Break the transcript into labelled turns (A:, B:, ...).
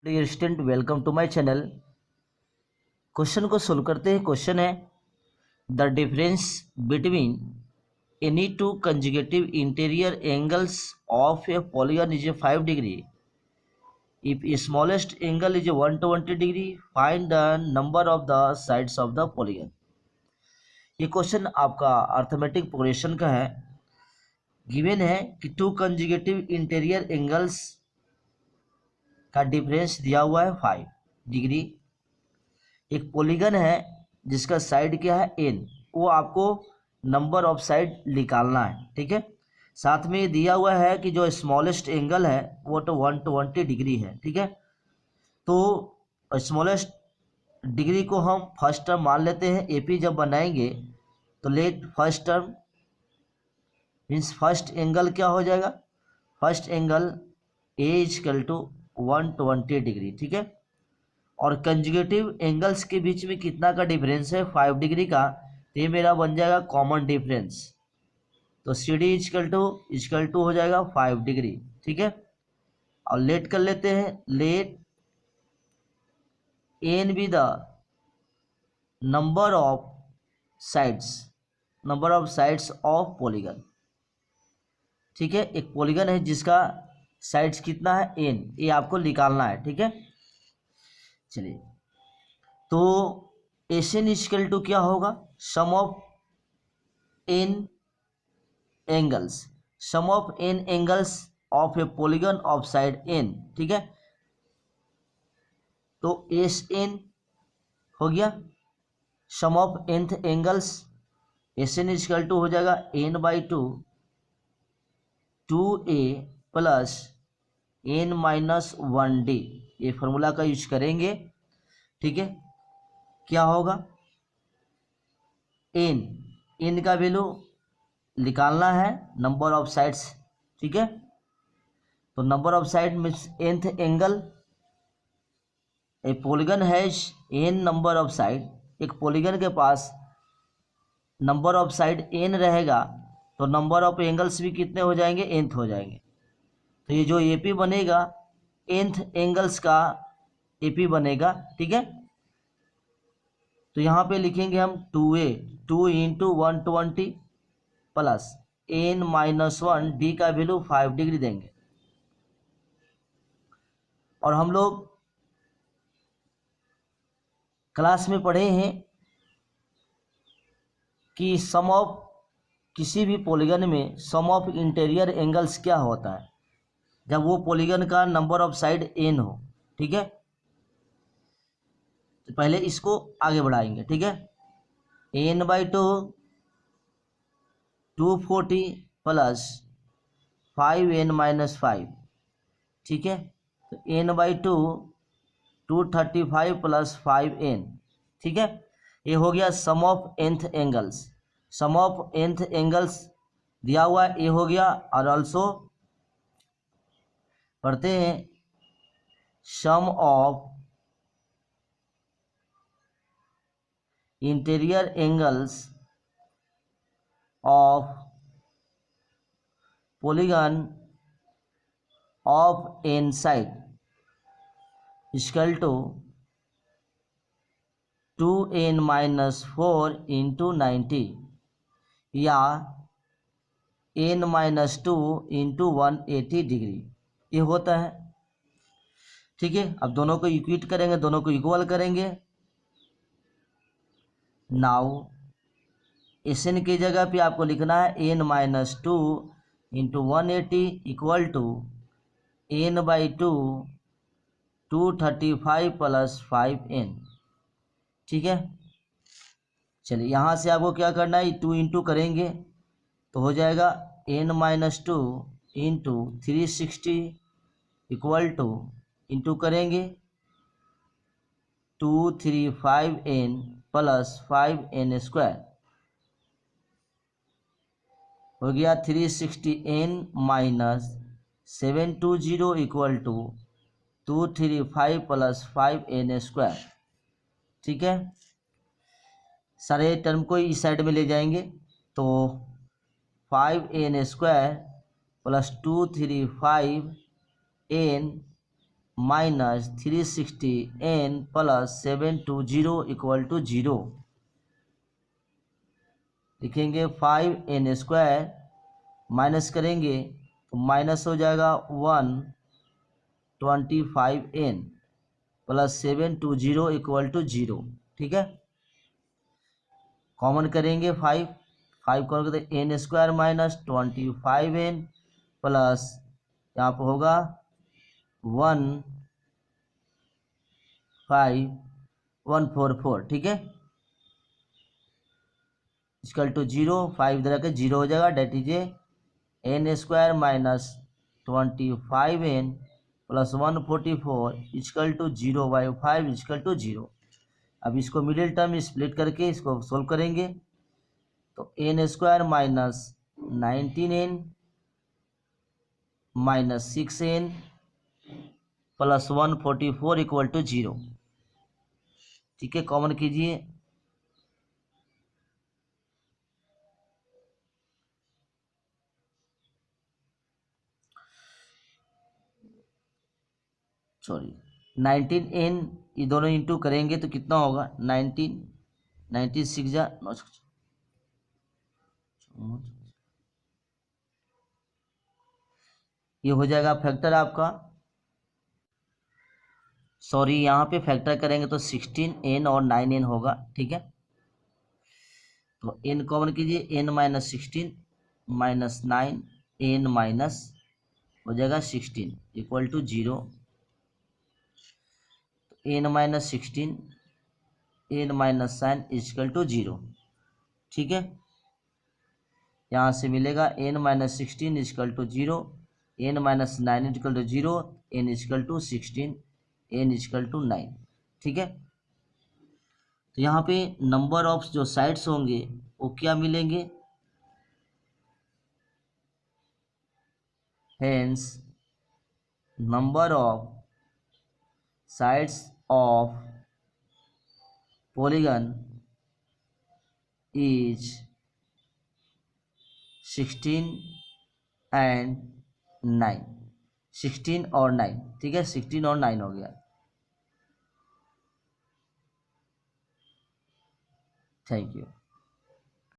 A: Dear student, welcome to my channel. Question को solve करते हैं। क्वेश्चन है the difference between any two conjugative interior angles of a polygon is a 5 degree. If smallest angle is 120 degree, find the number of the sides of the polygon. ये question आपका arithmetic progression का है। Given है कि two conjugative interior angles का difference दिया हुआ है 5 डिग्री। एक पॉलीगन है जिसका साइड क्या है n, वो आपको नंबर ऑफ साइड निकालना है। ठीक है, साथ में ये दिया हुआ है कि जो स्मॉलेस्ट एंगल है वो तो 120 डिग्री है। ठीक है, तो स्मॉलेस्ट डिग्री को हम फर्स्ट टर्म मान लेते हैं। एपी जब बनाएंगे तो let first term means first angle क्या हो जाएगा, first angle a equal to 120 degree. ठीक है, और कंजुगेटिव एंगल्स के बीच में कितना का डिफरेंस है, 5 डिग्री का। तो ये मेरा बन जाएगा कॉमन डिफरेंस, तो सी डी इक्वल टू हो जाएगा 5 डिग्री। ठीक है, और लेट कर लेते हैं। Let n be the number of sides of polygon. ठीक है, एक पॉलीगन है जिसका साइड्स कितना है एन, ये आपको निकालना है। ठीक है, चलिए, तो एस एन इक्वल टू क्या होगा, sum of n angles of a polygon of side n. ठीक है, तो एस एन हो गया sum of nth angles. S n equal to हो जाएगा n by two a plus n minus 1d। ये फॉर्मूला का यूज करेंगे। ठीक है, क्या होगा, एन का वैल्यू निकालना है, नंबर ऑफ साइड्स। ठीक है, तो number of side means nth angle. A polygon has an number of side. एक पॉलीगन के पास नंबर ऑफ साइड एन रहेगा तो नंबर ऑफ एंगल्स भी कितने हो जाएंगे, एंथ हो जाएंगे। तो ये जो एपी बनेगा एंथ एंगल्स का एपी बनेगा। ठीक है, तो यहाँ पे लिखेंगे हम 2a 2 into 120 plus n minus 1 d का वैल्यू 5 डिग्री देंगे। और हम लोग क्लास में पढ़े हैं कि सम ऑफ किसी भी पॉलीगन में सम ऑफ इंटीरियर एंगल्स क्या होता है, जब वो पॉलीगन का नंबर ऑफ साइड एन हो। ठीक है, तो पहले इसको आगे बढ़ाएंगे। ठीक है, N by 240 plus 5n minus 5। ठीक है, तो एन बाई 235 प्लस 5n। ठीक है, ये हो गया sum of nth angles. Sum of nth angles दिया हुआ है, ये हो गया। और ऑल्सो पढ़ते हैं sum of interior angles of polygon of n side equal to 2n minus 4 into 90 या n माइनस 2 इंटू 180 डिग्री, ये होता है। ठीक है, अब दोनों को इक्वेट करेंगे, दोनों को इक्वल करेंगे। नाउ एस एन की जगह पे आपको लिखना है n minus 2 into 180 equal to n by 235 plus 5n। ठीक है, चलिए यहाँ से आपको क्या करना है, 2 इंटू करेंगे तो हो जाएगा n minus 2 into 360 equal to into करेंगे 235n प्लस 5n स्क्वायर हो गया 360n minus 720 equal to 235 plus 5n square. ठीक है, सारे टर्म को इस साइड में ले जाएंगे तो 5n square plus 235n minus 360n plus 720 equal to 0। लिखेंगे 5n² माइनस करेंगे तो माइनस हो जाएगा 125n प्लस 720 इक्वल टू 0। ठीक है, कॉमन करेंगे 5 करोगे तो n² माइनस 25n प्लस यहाँ पर होगा 15144। ठीक है, इक्वल टू 0, 5 इधर आके 0 हो जाएगा, that is n² minus 25n plus 144 equal to 0/5 equal to 0। अब इसको मिडिल टर्म स्प्लिट करके इसको सोल्व करेंगे तो n² minus 19n minus 6n plus 144 equal to 0। ठीक है, कॉमन कीजिए, सॉरी 19n, ये दोनों इंटू करेंगे तो कितना होगा 96 ये हो जाएगा फैक्टर आपका, सॉरी यहाँ पे फैक्टर करेंगे तो 16n और 9n होगा। ठीक है, तो n कॉमन कीजिए, n minus 16 minus 9 n minus हो जाएगा 16 equal to 0। n minus 16 n minus 9 equal to 0। ठीक है, यहाँ से मिलेगा n minus 16 equal to 0, n minus 9 equal to 0, n equal to 16, n equal to 9। ठीक है, तो यहाँ पे नंबर ऑफ जो साइड्स होंगे वो क्या मिलेंगे, hence number of sides of polygon is 16 and 9, 16 और 9। ठीक है, 16 और 9 हो गया। Thank you.